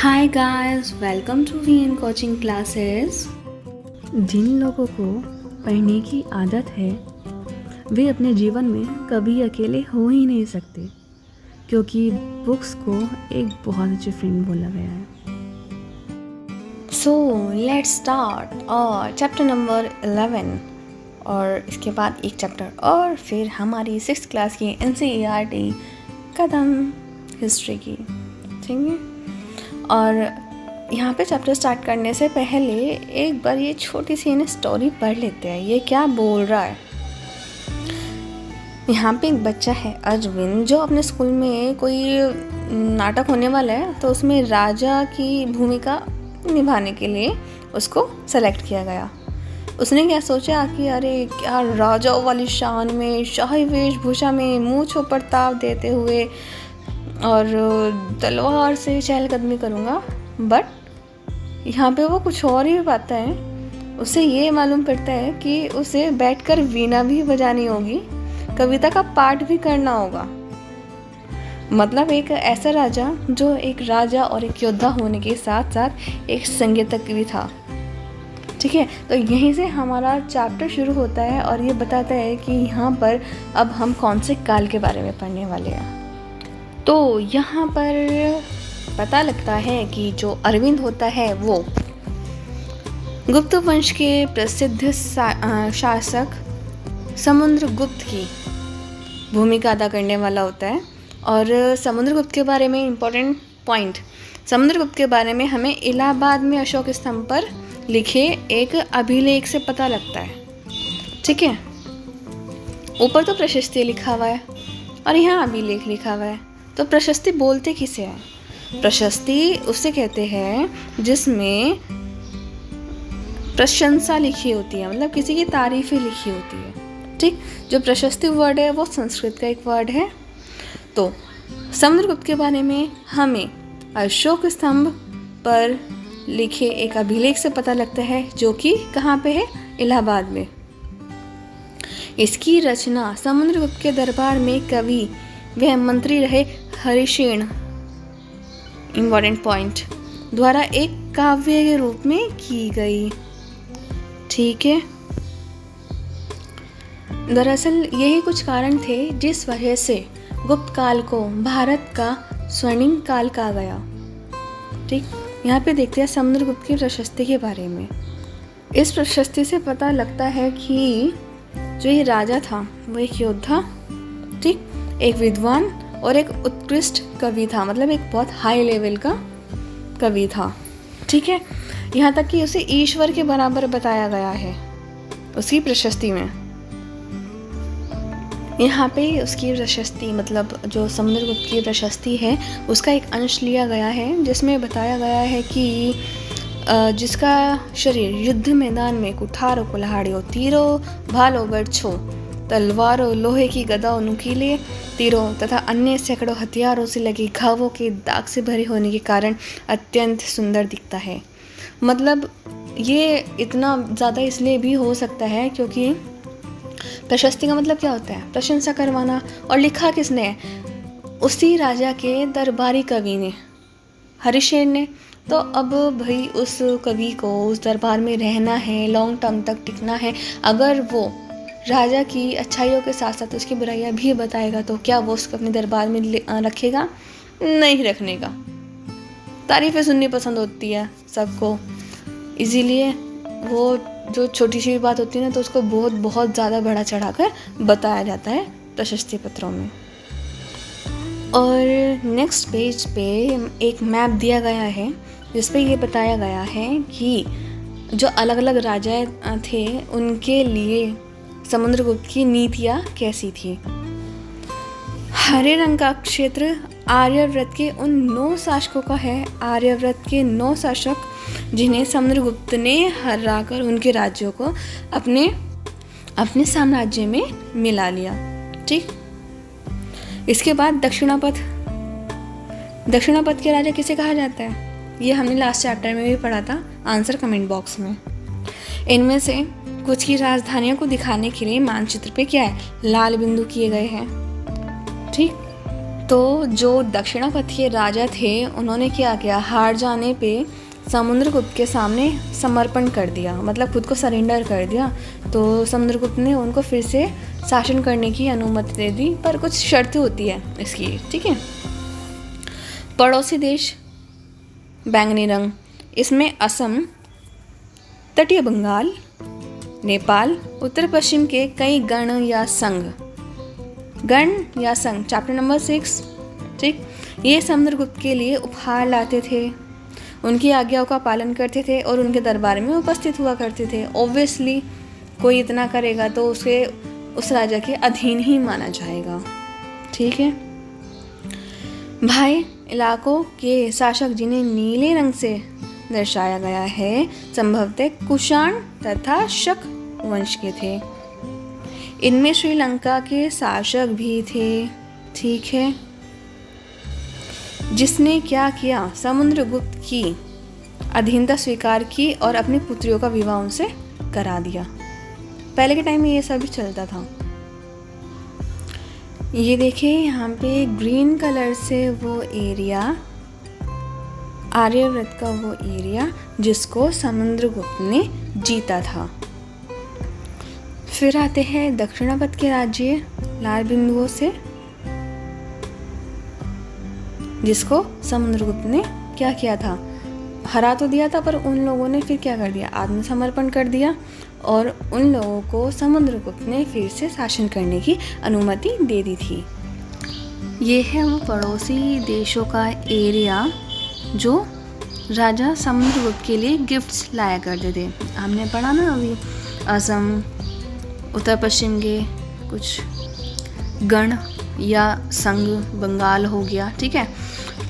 Hi guys, welcome to VN coaching classes. जिन लोगों को पढ़ने की आदत है वे अपने जीवन में कभी अकेले हो ही नहीं सकते, क्योंकि बुक्स को एक बहुत अच्छे फ्रेंड बोला गया है। So let's start और चैप्टर नंबर 11 और इसके बाद एक चैप्टर और फिर हमारी 6th क्लास की NCERT कदम हिस्ट्री की, ठीक है। और यहाँ पे चैप्टर स्टार्ट करने से पहले एक बार ये छोटी सी ना स्टोरी पढ़ लेते हैं। ये क्या बोल रहा है। यहाँ पे एक बच्चा है अरविंद, जो अपने स्कूल में कोई नाटक होने वाला है, तो उसमें राजा की भूमिका निभाने के लिए उसको सेलेक्ट किया गया। उसने क्या सोचा कि अरे क्या राजाओं वाली शान में, शाही वेशभूषा में, मूंछों पर ताव देते हुए और तलवार से चहलकदमी करूँगा। बट यहाँ पे वो कुछ और ही पाता है। उसे ये मालूम पड़ता है कि उसे बैठकर वीणा भी बजानी होगी, कविता का पाठ भी करना होगा। मतलब एक ऐसा राजा जो एक राजा और एक योद्धा होने के साथ साथ एक संगीतज्ञ भी था, ठीक है। तो यहीं से हमारा चैप्टर शुरू होता है और ये बताता है कि यहाँ पर अब हम कौन से काल के बारे में पढ़ने वाले हैं। तो यहाँ पर पता लगता है कि जो अरविंद होता है वो गुप्त वंश के प्रसिद्ध शासक समुद्रगुप्त की भूमिका अदा करने वाला होता है। और समुद्रगुप्त के बारे में इम्पोर्टेंट पॉइंट, समुद्रगुप्त के बारे में हमें इलाहाबाद में अशोक स्तंभ पर लिखे एक अभिलेख से पता लगता है, ठीक है। ऊपर तो प्रशस्ति लिखा हुआ है और यहाँ अभिलेख लिखा हुआ है। तो प्रशस्ति बोलते किसे हैं? प्रशस्ति उसे कहते हैं जिसमें प्रशंसा लिखी होती है, मतलब किसी की तारीफें लिखी होती है, ठीक। जो प्रशस्ति वर्ड है वो संस्कृत का एक वर्ड है। तो समुद्रगुप्त के बारे में हमें अशोक स्तंभ पर लिखे एक अभिलेख से पता लगता है, जो कि कहाँ पे है? इलाहाबाद में। इसकी रचना समुद्रगुप्त के दरबार में कवि वह मंत्री रहे हरिशेन, इम्पॉर्टेंट पॉइंट, द्वारा एक काव्य के रूप में की गई, ठीक है। दरअसल यही कुछ कारण थे जिस वजह से गुप्त काल को भारत का स्वर्णिम काल कहा गया, ठीक। यहाँ पे देखते हैं समुद्रगुप्त की प्रशस्ति के बारे में। इस प्रशस्ति से पता लगता है कि जो ये राजा था वो एक योद्धा, ठीक, एक विद्वान और एक उत्कृष्ट कवि था, मतलब एक बहुत हाई लेवल का कवि था, ठीक है। यहाँ तक कि उसे ईश्वर के बराबर बताया गया है उसकी प्रशस्ति में। यहाँ पे उसकी प्रशस्ति, मतलब जो समुद्रगुप्त की प्रशस्ति है उसका एक अंश लिया गया है, जिसमें बताया गया है कि जिसका शरीर युद्ध मैदान में कुठारों कुल्हाड़ियों, तीरों भालों बर्छों, तलवारों, लोहे की गदाओं, नुकीले तीरों तथा अन्य सैकड़ों हथियारों से लगे घावों के दाग से भरे होने के कारण अत्यंत सुंदर दिखता है। मतलब ये इतना ज़्यादा इसलिए भी हो सकता है क्योंकि प्रशस्ति का मतलब क्या होता है? प्रशंसा करवाना। और लिखा किसने है? उसी राजा के दरबारी कवि ने, हरिशेन ने। तो अब भाई उस कवि को उस दरबार में रहना है, लॉन्ग टर्म तक टिकना है। अगर वो राजा की अच्छाइयों के साथ साथ उसकी बुराइयां भी बताएगा तो क्या वो उसको अपने दरबार में रखेगा? नहीं रखने का। तारीफ़ें सुननी पसंद होती है सबको, इसीलिए वो जो छोटी सी बात होती है ना, तो उसको बहुत बहुत ज़्यादा बढ़ा चढ़ा कर बताया जाता है प्रशस्ति पत्रों में। और नेक्स्ट पेज पे एक मैप दिया गया है जिस पे ये बताया गया है कि जो अलग अलग राजा थे उनके लिए समुद्रगुप्त की नीतियाँ कैसी थी। हरे रंग का क्षेत्र आर्यव्रत के उन 9 शासकों का है। आर्यव्रत के 9 शासक जिन्हें समुद्रगुप्त ने हराकर उनके राज्यों को अपने अपने साम्राज्य में मिला लिया, ठीक। इसके बाद दक्षिणापथ के राजा किसे कहा जाता है? ये हमने लास्ट चैप्टर में भी पढ़ा था, आंसर कमेंट बॉक्स में। इनमें से कुछ की राजधानियों को दिखाने के लिए मानचित्र पे क्या है? लाल बिंदु किए गए हैं, ठीक। तो जो दक्षिणापथ राजा थे उन्होंने क्या किया, हार जाने पे समुद्रगुप्त के सामने समर्पण कर दिया, मतलब खुद को सरेंडर कर दिया। तो समुद्रगुप्त ने उनको फिर से शासन करने की अनुमति दे दी, पर कुछ शर्तें होती है इसकी, ठीक है। पड़ोसी देश बैंगनी रंग, इसमें असम, तटीय बंगाल, नेपाल, उत्तर पश्चिम के कई गण या संघ, चैप्टर नंबर 6, ठीक। ये समुद्रगुप्त के लिए उपहार लाते थे, उनकी आज्ञाओं का पालन करते थे और उनके दरबार में उपस्थित हुआ करते थे। ऑब्वियसली कोई इतना करेगा तो उसे उस राजा के अधीन ही माना जाएगा, ठीक है। भाई इलाकों के शासक जिन्हें नीले रंग से दर्शाया गया है संभवतः कुषाण तथा शक वंश के थे। इनमें श्रीलंका के शासक भी थे, ठीक है। जिसने क्या किया, समुद्रगुप्त की अधीनता स्वीकार की और अपनी पुत्रियों का विवाह उनसे करा दिया। पहले के टाइम में ये सब भी चलता था। ये देखिए यहाँ पे ग्रीन कलर से वो एरिया, आर्यव्रत का वो एरिया जिसको समुद्रगुप्त ने जीता था। फिर आते हैं दक्षिणापथ के राज्य लाल बिंदुओं से, जिसको समुद्रगुप्त ने क्या किया था, हरा तो दिया था, पर उन लोगों ने फिर क्या कर दिया, आत्मसमर्पण कर दिया और उन लोगों को समुद्रगुप्त ने फिर से शासन करने की अनुमति दे दी थी। ये है वो पड़ोसी देशों का एरिया जो राजा समुद्रगुप्त के लिए गिफ्ट्स लाया करते थे। हमने पढ़ा ना अभी, असम, उत्तर पश्चिम के कुछ गण या संघ, बंगाल हो गया, ठीक है।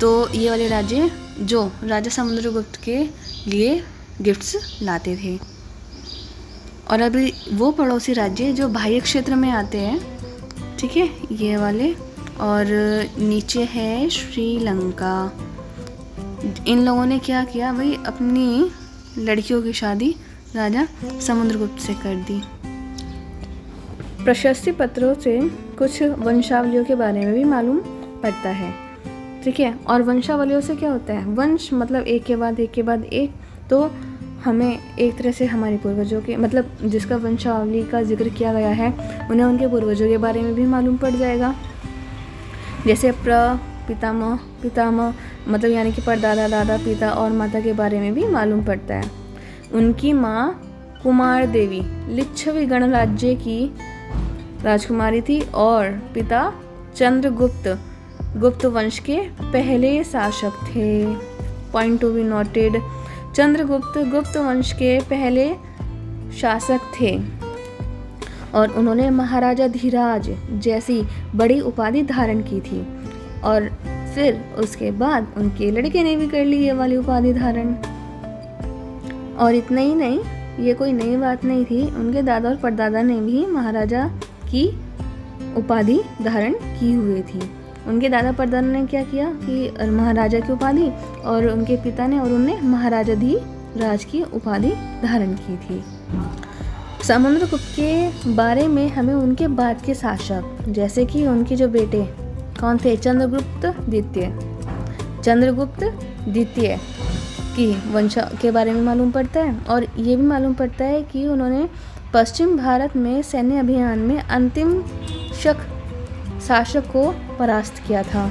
तो ये वाले राज्य जो राजा समुद्रगुप्त के लिए गिफ्ट्स लाते थे। और अभी वो पड़ोसी राज्य जो बाह्य क्षेत्र में आते हैं, ठीक है, ये वाले, और नीचे है श्रीलंका। इन लोगों ने क्या किया भाई, अपनी लड़कियों की शादी राजा समुद्रगुप्त से कर दी। प्रशस्ति पत्रों से कुछ वंशावलियों के बारे में भी मालूम पड़ता है, ठीक है। और वंशावलियों से क्या होता है, वंश मतलब एक के बाद एक, तो हमें एक तरह से हमारे पूर्वजों के, मतलब जिसका वंशावली का जिक्र किया गया है उन्हें उनके पूर्वजों के बारे में भी मालूम पड़ जाएगा। जैसे पितामह मतलब यानी कि परदादा, दादा, पिता और माता के बारे में भी मालूम पड़ता है। उनकी माँ कुमार देवी लिच्छवी गणराज्य की राजकुमारी थी और पिता चंद्रगुप्त गुप्त वंश के पहले शासक थे। Point to be noted, Chandragupta गुप्त वंश के पहले शासक थे और उन्होंने महाराजा धीराज जैसी बड़ी उपाधि धारण की थी और फिर उसके बाद उनके लड़के ने भी कर ली ये वाली उपाधि धारण। और इतना ही नहीं, ये कोई नई बात नहीं थी, उनके दादा और परदादा ने भी महाराजा की उपाधि धारण की हुई थी। उनके दादा परदादा ने क्या किया कि महाराजा की उपाधि, और उनके पिता ने और उन्होंने महाराजा धीराज की उपाधि धारण की थी। समुद्रगुप्त के बारे में हमें उनके बाद के शासक, जैसे कि उनके जो बेटे कौन थे, चंद्रगुप्त द्वितीय की वंश के बारे में मालूम पड़ता है। और ये भी मालूम पड़ता है कि उन्होंने पश्चिम भारत में सैन्य अभियान में अंतिम शासक को परास्त किया था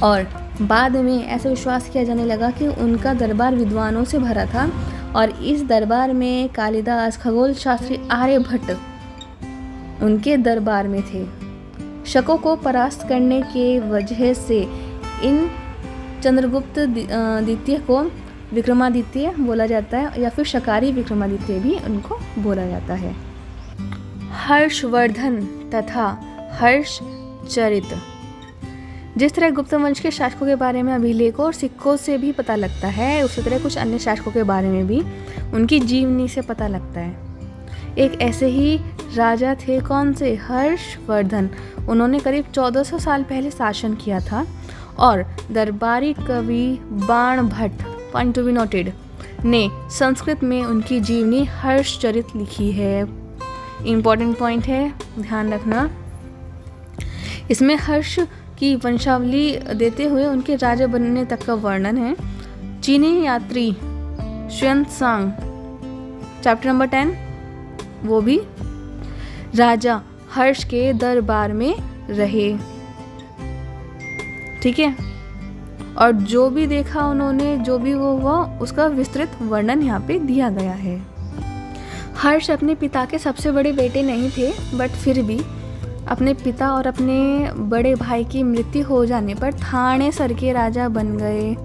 और बाद में ऐसा विश्वास किया जाने लगा कि उनका दरबार विद्वानों से भरा था और इस दरबार में कालिदास, खगोल शास्त्री आर्यभट्ट उनके दरबार में थे। शकों को परास्त करने के वजह से इन चंद्रगुप्त द्वितीय को विक्रमादित्य बोला जाता है या फिर शकारी विक्रमादित्य भी उनको बोला जाता है। हर्षवर्धन तथा हर्षचरित, जिस तरह गुप्त वंश के शासकों के बारे में अभिलेखों और सिक्कों से भी पता लगता है, उसी तरह कुछ अन्य शासकों के बारे में भी उनकी जीवनी से पता लगता है। एक ऐसे ही राजा थे, कौन से, हर्षवर्धन। उन्होंने करीब 1400 साल पहले शासन किया था और दरबारी कवि Banabhatta, point to be noted, ने संस्कृत में उनकी जीवनी हर्षचरित लिखी है। इम्पॉर्टेंट पॉइंट है, ध्यान रखना। इसमें हर्ष की वंशावली देते हुए उनके राजा बनने तक का वर्णन है। चीनी यात्री xuanzang चैप्टर नंबर 10, वो भी राजा हर्ष के दरबार में रहे। ठीक है, और जो भी देखा उन्होंने, जो भी वो हुआ, उसका विस्तृत वर्णन यहाँ पे दिया गया है। हर्ष अपने पिता के सबसे बड़े बेटे नहीं थे, बट फिर भी अपने पिता और अपने बड़े भाई की मृत्यु हो जाने पर थानेसर के राजा बन गए।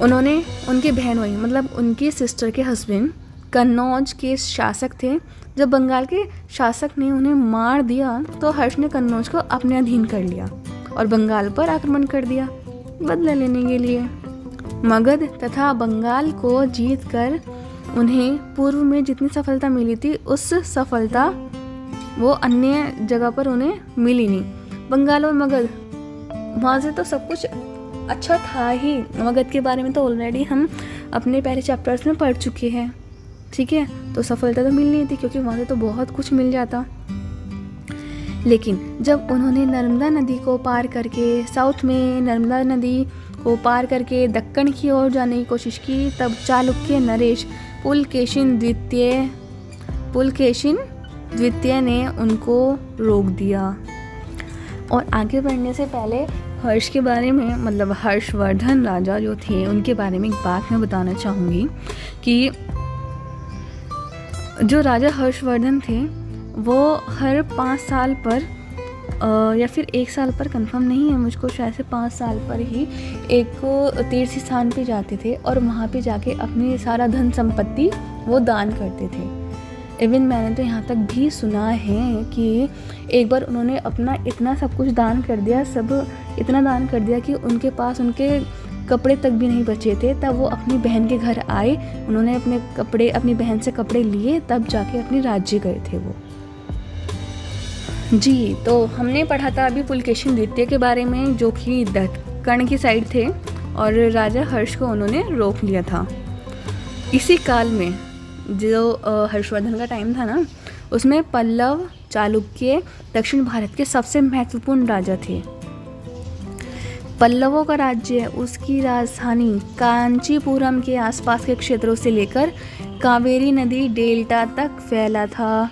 उन्होंने, उनकी बहन हुई, मतलब उनकी सिस्टर के हस्बैंड कन्नौज के शासक थे। जब बंगाल के शासक ने उन्हें मार दिया तो हर्ष ने कन्नौज को अपने अधीन कर लिया और बंगाल पर आक्रमण कर दिया बदला लेने के लिए। मगध तथा बंगाल को जीतकर उन्हें पूर्व में जितनी सफलता मिली थी, उस सफलता वो अन्य जगह पर उन्हें मिली नहीं। बंगाल और मगध, वहाँ से तो सब कुछ अच्छा था ही। मगध के बारे में तो ऑलरेडी हम अपने पहले चैप्टर्स में पढ़ चुके हैं। ठीक है, तो सफलता तो मिल नहीं थी क्योंकि वहाँ से तो बहुत कुछ मिल जाता। लेकिन जब उन्होंने नर्मदा नदी को पार करके, साउथ में नर्मदा नदी को पार करके दक्कन की ओर जाने की कोशिश की, तब चालुक्य नरेश पुलकेशिन द्वितीय ने उनको रोक दिया। और आगे बढ़ने से पहले हर्ष के बारे में, मतलब हर्षवर्धन राजा जो थे, उनके बारे में एक बात मैं बताना चाहूँगी कि जो राजा हर्षवर्धन थे वो हर 5 साल पर या फिर 1 साल पर, कंफर्म नहीं है मुझको, शायद से 5 साल पर ही एक तीर्थ स्थान पे जाते थे और वहाँ पे जाके अपनी सारा धन संपत्ति वो दान करते थे। इवन मैंने तो यहाँ तक भी सुना है कि एक बार उन्होंने अपना इतना सब कुछ दान कर दिया, सब इतना दान कर दिया कि उनके पास उनके कपड़े तक भी नहीं बचे थे। तब वो अपनी बहन के घर आए, उन्होंने अपनी बहन से कपड़े लिए, तब जाके अपने राज्य गए थे वो। जी, तो हमने पढ़ा था अभी पुलकेशिन द्वितीय के बारे में, जो कि दक्कन की साइड थे और राजा हर्ष को उन्होंने रोक लिया था। इसी काल में जो हर्षवर्धन का टाइम था ना, उसमें पल्लव, चालुक्य दक्षिण भारत के सबसे महत्वपूर्ण राजा थे। पल्लवों का राज्य, उसकी राजधानी कांचीपुरम के आसपास के क्षेत्रों से लेकर कावेरी नदी डेल्टा तक फैला था,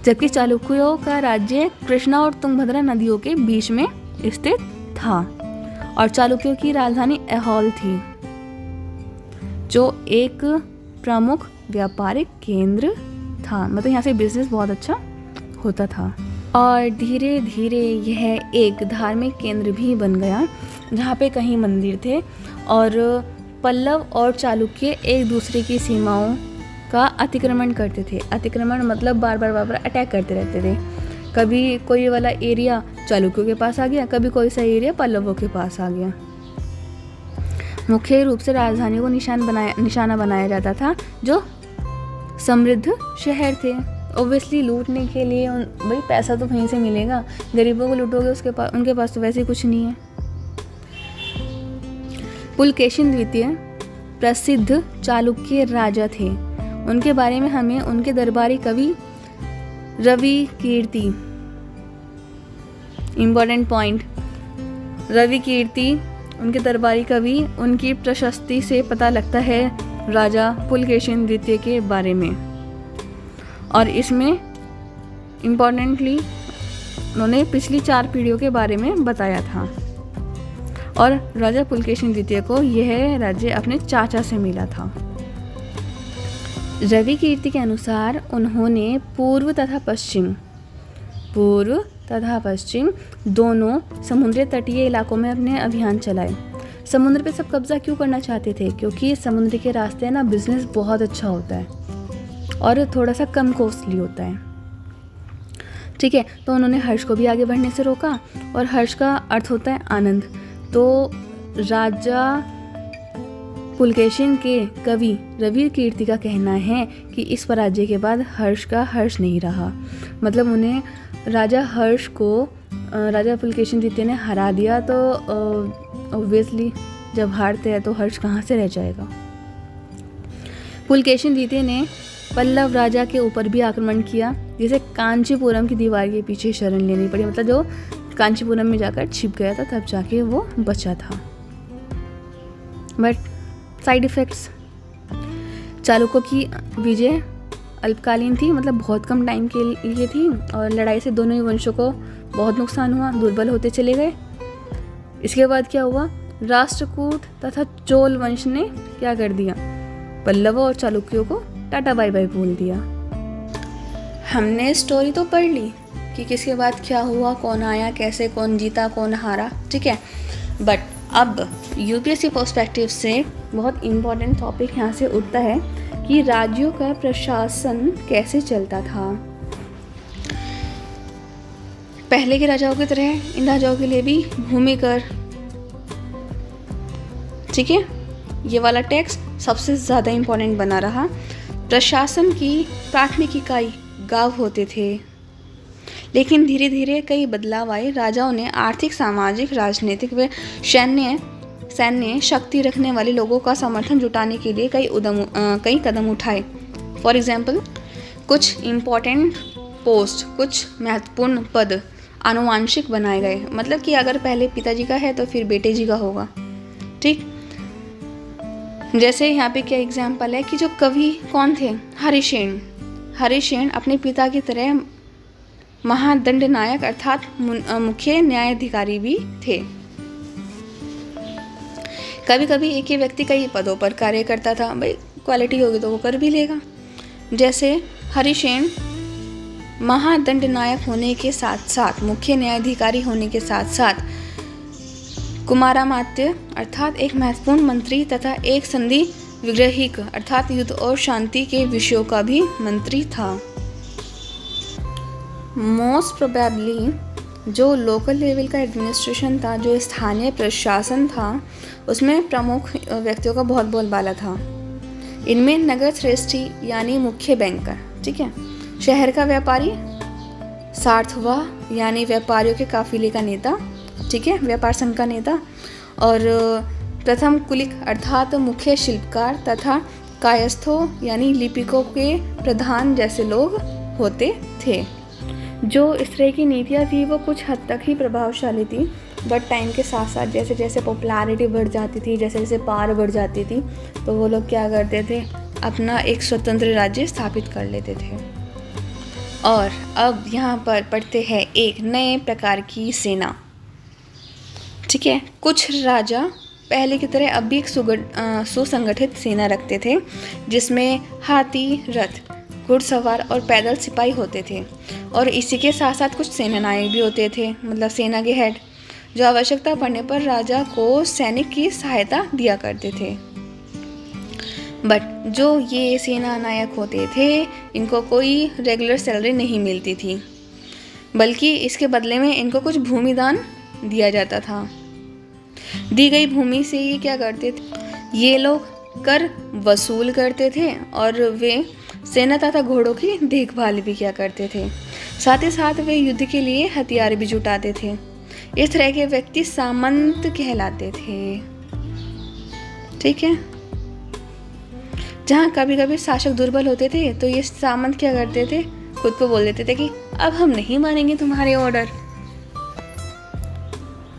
जबकि चालुक्यों का राज्य कृष्णा और तुंगभद्रा नदियों के बीच में स्थित था और चालुक्यों की राजधानी ऐहोल थी, जो एक प्रमुख व्यापारिक केंद्र था। मतलब यहाँ से बिजनेस बहुत अच्छा होता था और धीरे धीरे यह एक धार्मिक केंद्र भी बन गया, जहाँ पे कहीं मंदिर थे और पल्लव और चालुक्य एक दूसरे की सीमाओं का अतिक्रमण करते थे। अतिक्रमण मतलब बार बार अटैक करते रहते थे। कभी कोई वाला एरिया चालुक्यों के पास आ गया, कभी कोई सा एरिया पल्लवों के पास आ गया। मुख्य रूप से राजधानी को निशाना बनाया जाता था जो समृद्ध शहर थे। ओब्वियसली लूटने के लिए भाई पैसा तो वहीं से मिलेगा, गरीबों को लूटोगे उनके पास तो वैसे ही कुछ नहीं है। पुलकेशिन द्वितीय प्रसिद्ध चालुक्य राजा थे। उनके बारे में हमें उनके दरबारी कवि रवि कीर्ति, इम्पोर्टेंट पॉइंट, रवि कीर्ति उनके दरबारी कवि, उनकी प्रशस्ति से पता लगता है राजा पुलकेशिन द्वितीय के बारे में। और इसमें इम्पॉर्टेंटली उन्होंने पिछली 4 पीढ़ियों के बारे में बताया था और राजा पुलकेशिन द्वितीय को यह राज्य अपने चाचा से मिला था। रवि कीर्ति के अनुसार उन्होंने पूर्व तथा पश्चिम दोनों समुद्री तटीय इलाकों में अपने अभियान चलाए। समुद्र पे सब कब्जा क्यों करना चाहते थे? क्योंकि समुद्र के रास्ते ना बिजनेस बहुत अच्छा होता है और थोड़ा सा कम कॉस्टली होता है। ठीक है, तो उन्होंने हर्ष को भी आगे बढ़ने से रोका और हर्ष का अर्थ होता है आनंद। तो राजा पुलकेशिन के कवि रवि कीर्ति का कहना है कि इस पराजय के बाद हर्ष का हर्ष नहीं रहा। मतलब उन्हें राजा हर्ष को राजा पुलकेशिन द्वितीय ने हरा दिया, तो ऑब्वियसली जब हारते हैं तो हर्ष कहाँ से रह जाएगा। पुलकेशिन द्वितीय ने पल्लव राजा के ऊपर भी आक्रमण किया, जिसे कांचीपुरम की दीवार के पीछे शरण लेनी पड़ी। मतलब जो कांचीपुरम में जाकर छिप गया था तब जाके वो बचा था। बट साइड इफ़ेक्ट्स, चालुक्यों की विजय अल्पकालीन थी, मतलब बहुत कम टाइम के लिए थी, और लड़ाई से दोनों ही वंशों को बहुत नुकसान हुआ, दुर्बल होते चले गए। इसके बाद क्या हुआ, राष्ट्रकूट तथा चोल वंश ने क्या कर दिया, पल्लवों और चालुक्यों को टाटा बाय बाय बोल दिया। हमने स्टोरी तो पढ़ ली कि किसके बाद क्या हुआ, कौन आया, कैसे, कौन जीता, कौन हारा, ठीक है। बट अब यूपीएससी पर्सपेक्टिव से बहुत इम्पोर्टेंट टॉपिक यहाँ से उठता है कि राज्यों का प्रशासन कैसे चलता था। पहले के राजाओं की तरह इन राजाओं के लिए भी भूमि कर, ठीक है, ये वाला टैक्स सबसे ज़्यादा इम्पोर्टेंट बना रहा। प्रशासन की प्राथमिक इकाई गांव होते थे, लेकिन धीरे धीरे कई बदलाव आए। राजाओं ने आर्थिक, सामाजिक, राजनीतिक व सैन्य शक्ति रखने वाले लोगों का समर्थन जुटाने के लिए कई कदम उठाए। फॉर एग्जाम्पल, कुछ इम्पोर्टेंट पोस्ट, कुछ महत्वपूर्ण पद आनुवांशिक बनाए गए। मतलब कि अगर पहले पिताजी का है तो फिर बेटे जी का होगा, ठीक। जैसे यहाँ पे क्या एग्जाम्पल है कि जो कवि कौन थे, हरिसेन अपने पिता की तरह महादंडनायक अर्थात मुख्य न्यायाधिकारी भी थे। कभी कभी एक ही व्यक्ति कई पदों पर कार्य करता था, भाई क्वालिटी होगी तो वो कर भी लेगा। जैसे हरिसेन महादंडनायक होने के साथ साथ, मुख्य न्यायाधिकारी होने के साथ साथ कुमारामात्य अर्थात एक महत्वपूर्ण मंत्री तथा एक संधि विग्रहिक अर्थात युद्ध और शांति के विषयों का भी मंत्री था। मोस्ट प्रोबेबली जो लोकल लेवल का एडमिनिस्ट्रेशन था, जो स्थानीय प्रशासन था, उसमें प्रमुख व्यक्तियों का बहुत बोलबाला था। इनमें नगर श्रेष्ठी यानी मुख्य बैंकर, ठीक है, शहर का व्यापारी, सार्थवा यानी व्यापारियों के काफिले का नेता, ठीक है, व्यापार संघ का नेता, और प्रथम कुलिक अर्थात मुख्य शिल्पकार तथा कायस्थों यानी लिपिकों के प्रधान जैसे लोग होते थे। जो इस तरह की नीतियाँ थी वो कुछ हद तक ही प्रभावशाली थी, बट टाइम के साथ साथ जैसे जैसे पॉपुलैरिटी बढ़ जाती थी, जैसे जैसे पावर बढ़ जाती थी, तो वो लोग क्या करते थे, अपना एक स्वतंत्र राज्य स्थापित कर लेते थे। और अब यहाँ पर पढ़ते हैं एक नए प्रकार की सेना, ठीक है। कुछ राजा पहले की तरह अब भी एक सुसंगठित सेना रखते थे, जिसमें हाथी, रथ, घुड़सवार और पैदल सिपाही होते थे, और इसी के साथ साथ कुछ सेनानायक भी होते थे, मतलब सेना के हेड, जो आवश्यकता पड़ने पर राजा को सैनिक की सहायता दिया करते थे। बट जो ये सेना नायक होते थे, इनको कोई रेगुलर सैलरी नहीं मिलती थी, बल्कि इसके बदले में इनको कुछ भूमिदान दिया जाता था। दी गई भूमि से ये क्या करते थे, ये लोग कर वसूल करते थे, और वे सेना तथा घोड़ों की देखभाल भी किया करते थे। साथ ही साथ वे युद्ध के लिए हथियार भी जुटाते थे। इस तरह के व्यक्ति सामंत कहलाते थे, ठीक है। जहाँ कभी कभी शासक दुर्बल होते थे तो ये सामंत क्या करते थे, खुद को बोल देते थे कि अब हम नहीं मानेंगे तुम्हारे ऑर्डर।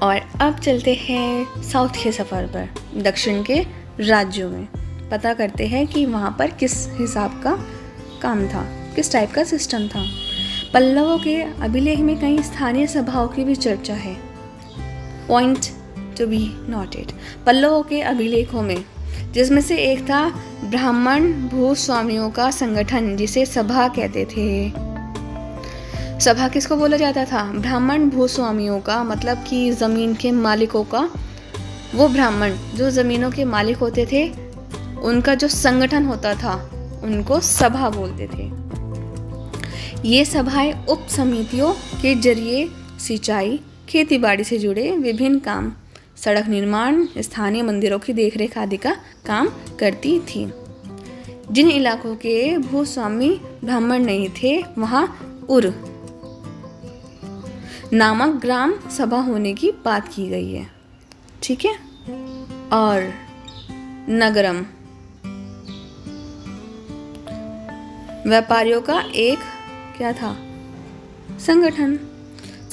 और अब चलते हैं साउथ के सफ़र पर, दक्षिण के राज्यों में, पता करते हैं कि वहाँ पर किस हिसाब का काम था, किस टाइप का सिस्टम था। पल्लवों के अभिलेख में कई स्थानीय सभाओं की भी चर्चा है। पॉइंट टू बी नोटेड, पल्लवों के अभिलेखों में, जिसमें से एक था ब्राह्मण भूस्वामियों का संगठन, जिसे सभा कहते थे। सभा किसको बोला जाता था, ब्राह्मण भूस्वामियों का, मतलब कि ज़मीन के मालिकों का, वो ब्राह्मण जो ज़मीनों के मालिक होते थे, उनका जो संगठन होता था उनको सभा बोलते थे। ये सभाएं उप समितियों के जरिए सिंचाई, खेतीबाड़ी से जुड़े विभिन्न काम, सड़क निर्माण, स्थानीय मंदिरों की देखरेख आदि का काम करती थी। जिन इलाकों के भूस्वामी ब्राह्मण नहीं थे, वहाँ उर नामक ग्राम सभा होने की बात की गई है, ठीक है। और नगरम, व्यापारियों का एक क्या था, संगठन।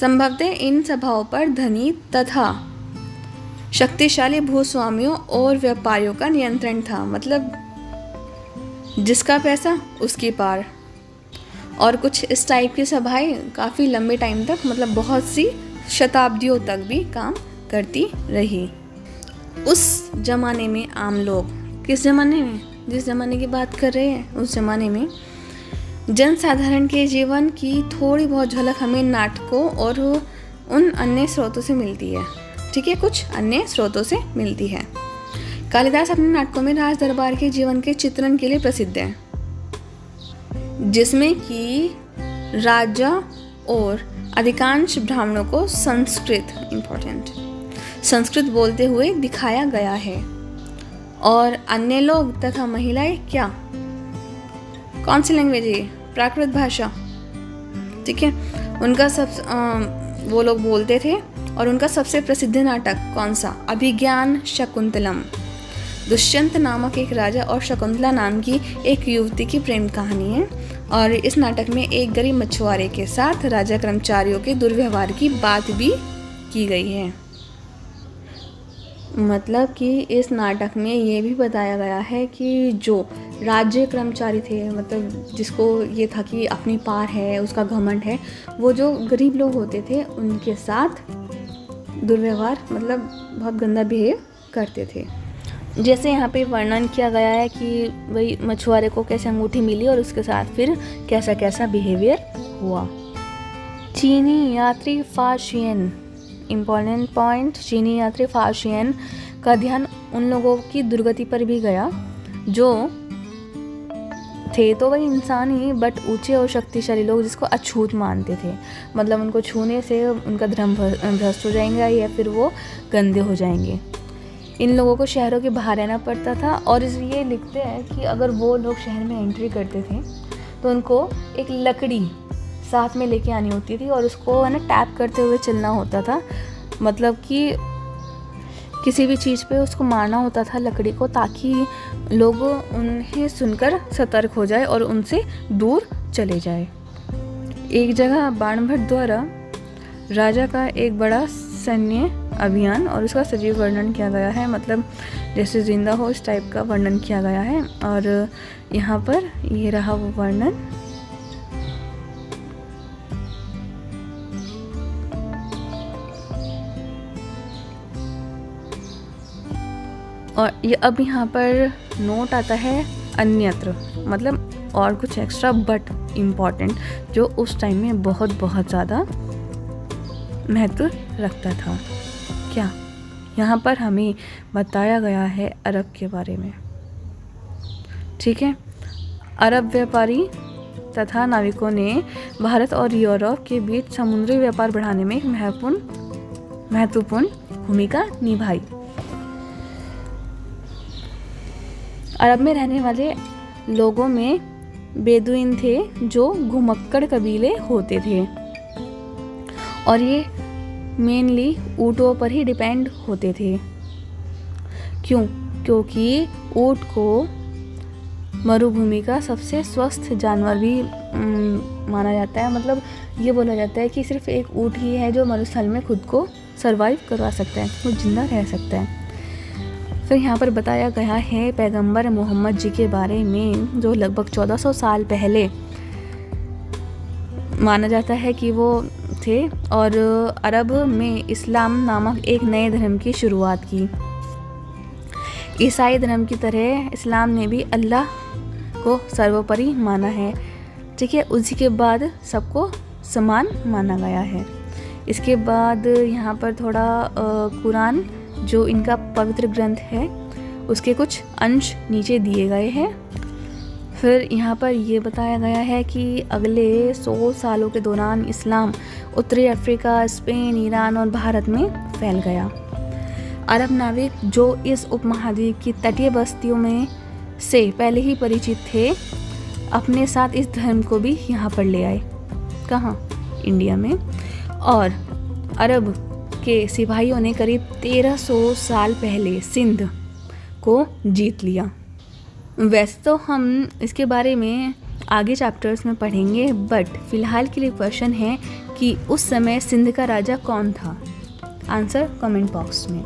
संभवतः इन सभाओं पर धनी तथा शक्तिशाली भूस्वामियों और व्यापारियों का नियंत्रण था, मतलब जिसका पैसा उसकी पार। और कुछ इस टाइप की सभाएं काफ़ी लंबे टाइम तक, मतलब बहुत सी शताब्दियों तक भी काम करती रही। उस ज़माने में आम लोग, किस ज़माने में, जिस ज़माने की बात कर रहे हैं उस ज़माने में जनसाधारण के जीवन की थोड़ी बहुत झलक हमें नाटकों और उन अन्य स्रोतों से मिलती है। ठीक है, कुछ अन्य स्रोतों से मिलती है। कालिदास अपने नाटकों में राज दरबार के जीवन के चित्रण के लिए प्रसिद्ध है, जिसमें कि राजा और अधिकांश ब्राह्मणों को संस्कृत बोलते हुए दिखाया गया है, और अन्य लोग तथा महिलाएं क्या, कौन सी लैंग्वेज है, प्राकृत भाषा। ठीक है, उनका वो लोग बोलते थे। और उनका सबसे प्रसिद्ध नाटक कौन सा, अभिज्ञान शकुंतलम। दुष्यंत नामक एक राजा और शकुंतला नाम की एक युवती की प्रेम कहानी है, और इस नाटक में एक गरीब मछुआरे के साथ राजा कर्मचारियों के दुर्व्यवहार की बात भी की गई है। मतलब कि इस नाटक में ये भी बताया गया है कि जो राज्य कर्मचारी थे, मतलब जिसको ये था कि अपनी पार है, उसका घमंड है, वो जो गरीब लोग होते थे उनके साथ दुर्व्यवहार, मतलब बहुत गंदा बिहेव करते थे। जैसे यहाँ पे वर्णन किया गया है कि वही मछुआरे को कैसे अंगूठी मिली और उसके साथ फिर कैसा कैसा बिहेवियर हुआ। चीनी यात्री फाशियन, इम्पॉर्टेंट पॉइंट, चीनी यात्री फाशियन का ध्यान उन लोगों की दुर्गति पर भी गया जो थे तो वही इंसान ही, बट ऊंचे और शक्तिशाली लोग जिसको अछूत मानते थे। मतलब उनको छूने से उनका धर्म भ्रष्ट हो जाएंगे या फिर वो गंदे हो जाएंगे। इन लोगों को शहरों के बाहर रहना पड़ता था, और इसलिए लिखते हैं कि अगर वो लोग शहर में एंट्री करते थे तो उनको एक लकड़ी साथ में लेके आनी होती थी और उसको है ना टैप करते हुए चलना होता था। मतलब कि किसी भी चीज़ पे उसको मारना होता था लकड़ी को, ताकि लोग उन्हें सुनकर सतर्क हो जाए और उनसे दूर चले जाए। एक जगह बाणभट्ट द्वारा राजा का एक बड़ा सैन्य अभियान और उसका सजीव वर्णन किया गया है, मतलब जैसे जिंदा हो इस टाइप का वर्णन किया गया है। और यहाँ पर ये रहा वो वर्णन। और ये अब यहाँ पर नोट आता है अन्यत्र, मतलब और कुछ एक्स्ट्रा बट इम्पॉर्टेंट, जो उस टाइम में बहुत बहुत ज़्यादा महत्व रखता था। क्या यहाँ पर हमें बताया गया है अरब के बारे में। ठीक है, अरब व्यापारी तथा नाविकों ने भारत और यूरोप के बीच समुद्री व्यापार बढ़ाने में एक महत्वपूर्ण भूमिका निभाई। अरब में रहने वाले लोगों में बेदुइन थे जो घुमक्कड़ कबीले होते थे, और ये मेनली ऊँटों पर ही डिपेंड होते थे। क्योंकि ऊँट को मरुभूमि का सबसे स्वस्थ जानवर भी माना जाता है। मतलब ये बोला जाता है कि सिर्फ एक ऊँट ही है जो मरुस्थल में खुद को सरवाइव करवा सकता है, वो जिंदा रह सकता है। फिर यहाँ पर बताया गया है पैगंबर मोहम्मद जी के बारे में, जो लगभग 1400 साल पहले माना जाता है कि वो थे, और अरब में इस्लाम नामक एक नए धर्म की शुरुआत की। ईसाई धर्म की तरह इस्लाम ने भी अल्लाह को सर्वोपरि माना है। ठीक है, उसी के बाद सबको समान माना गया है। इसके बाद यहाँ पर थोड़ा कुरान जो इनका पवित्र ग्रंथ है उसके कुछ अंश नीचे दिए गए हैं। फिर यहाँ पर ये बताया गया है कि अगले 100 सालों के दौरान इस्लाम उत्तरी अफ्रीका, स्पेन, ईरान और भारत में फैल गया। अरब नाविक जो इस उपमहाद्वीप की तटीय बस्तियों में से पहले ही परिचित थे, अपने साथ इस धर्म को भी यहाँ पर ले आए। कहाँ? इंडिया में। और अरब के सिपाहियों ने करीब 1300 साल पहले सिंध को जीत लिया। वैसे तो हम इसके बारे में आगे चैप्टर्स में पढ़ेंगे, बट फ़िलहाल के लिए क्वेश्चन है कि उस समय सिंध का राजा कौन था। आंसर कमेंट बॉक्स में।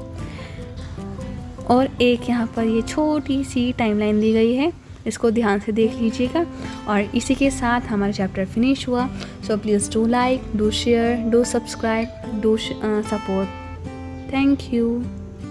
और एक यहाँ पर ये छोटी सी टाइमलाइन दी गई है, इसको ध्यान से देख लीजिएगा। और इसी के साथ हमारा चैप्टर फिनिश हुआ। So please do like, do share, do subscribe, do support. Thank you.